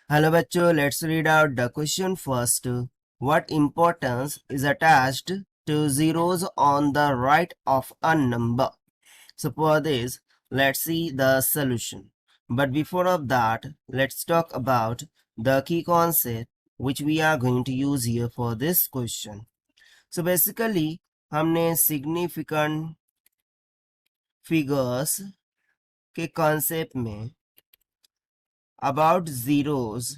Hello बच्चों, let's read out the question first. What importance is attached to zeros on the right of a number? So for this, let's see the solution. But before of that, let's talk about the key concept which we are going to use here for this question. So basically, हमने significant figures के concept में about zeros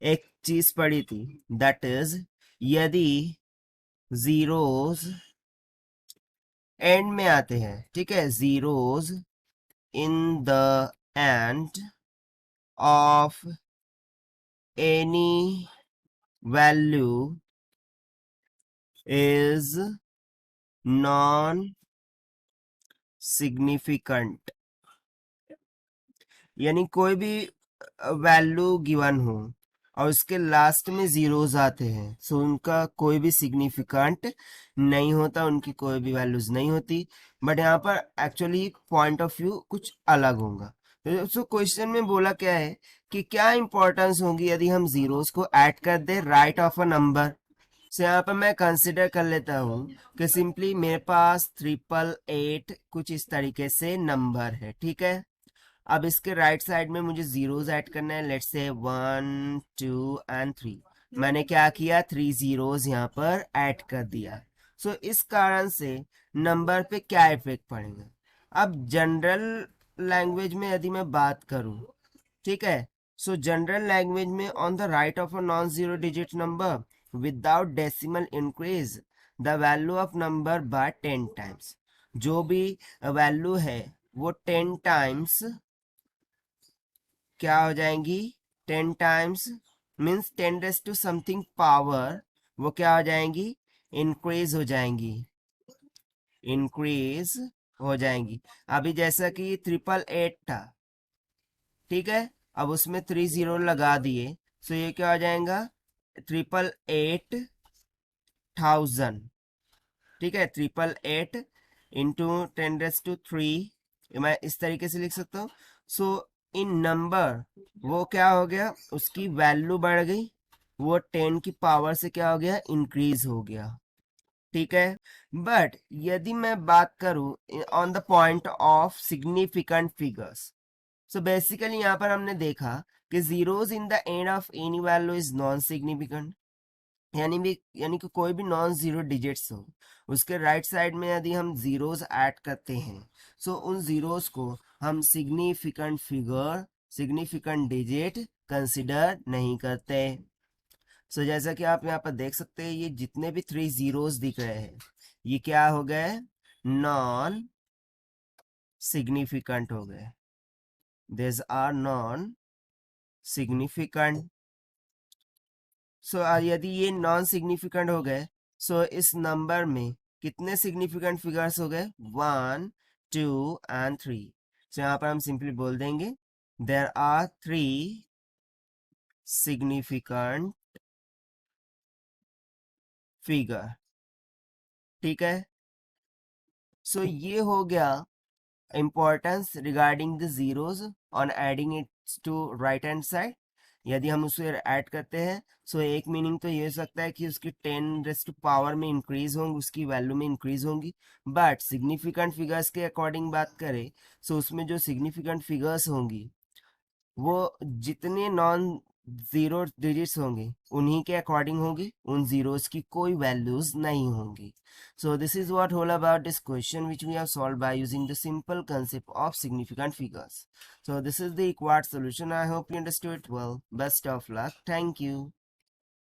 एक चीज पढ़ी थी, that is यदि zeros and में आते हैं, ठीक है, zeros in the end of any value is non significant, यानी कोई भी वैल्यू गिवन हो और उसके लास्ट में जीरोस आते हैं, सो उनका कोई भी सिग्निफिकेंट नहीं होता, उनकी कोई भी वैल्यूज नहीं होती। बट यहाँ पर एक्चुअली पॉइंट ऑफ व्यू कुछ अलग होगा। सो क्वेश्चन में बोला क्या है कि क्या इंपॉर्टेंस होगी यदि हम जीरोस को ऐड कर दे राइट ऑफ अ नंबर। सो यहाँ पर मैं कंसिडर कर लेता हूँ कि सिंपली मेरे पास 888 कुछ इस तरीके से नंबर है, ठीक है। अब इसके राइट साइड में मुझे जीरोस ऐड करना है, लेट्स से 1 2 एंड 3। मैंने क्या किया, 3 जीरोस यहाँ पर ऐड कर दिया। सो इस कारण से नंबर पे क्या इफेक्ट पड़ेगा। अब जनरल लैंग्वेज में यदि मैं बात करूं, ठीक है, सो जनरल लैंग्वेज में on the right of a non zero digit number without decimal increase the value of number by 10 times. जो भी वैल्यू है वो 10 टाइम्स क्या हो जाएंगी, 10 times means 10 raise to something power, वो क्या हो जाएंगी, इंक्रीज हो जाएंगी, इंक्रीज हो जाएंगी। अभी जैसा कि 888 था, ठीक है, अब उसमें 3 जीरो लगा दिए, सो ये क्या हो जाएगा, 888,000, ठीक है, 888 इंटू 10⁻³ मैं इस तरीके से लिख सकता हूँ। सो इन नंबर वो क्या हो गया, उसकी वैल्यू बढ़ गई, वो 10 की पावर से क्या हो गया, इंक्रीज हो गया, ठीक है। बट यदि मैं बात करूं on the point of significant figures, so basically यहां पर हमने देखा कि zeros in the end of any value is non significant, यानी कि कोई भी नॉन जीरो डिजिट्स हो उसके राइट साइड में यदि हम जीरोस ऐड करते हैं, सो उन जीरोस को हम significant figure, significant digit consider नहीं करते। सो जैसा कि आप यहाँ पर देख सकते हैं, ये जितने भी 3 जीरोस दिख रहे हैं ये क्या हो गए, नॉन सिग्निफिकेंट हो गए, दिस आर नॉन सिग्निफिकेंट। सो यदि ये नॉन सिग्निफिकेंट हो गए, सो इस नंबर में कितने सिग्निफिकेंट फिगर्स हो गए, 1 2 एंड 3। सो यहाँ पर हम सिंपली बोल देंगे देयर आर 3 सिग्निफिकेंट फिगर, ठीक है। सो ये हो गया importance regarding the zeros on adding it to right hand side। यदि हम उसे ऐड करते हैं, सो एक मीनिंग तो ये हो सकता है कि उसकी 10⁻² में इंक्रीज होंगी, उसकी वैल्यू में इंक्रीज होंगी। बट सिग्निफिकेंट फिगर्स के अकॉर्डिंग बात करें, सो उसमें जो सिग्निफिकेंट फिगर्स होंगी वो जितने नॉन जीरो डिजिट्स होंगे उन्हीं के अकॉर्डिंग होगी, उन जीरोस की कोई वैल्यूज नहीं होंगी। So this is what whole about this question which we have solved by using the simple concept of significant figures. So this is the required solution. I hope you understood it well. Best of luck. Thank you.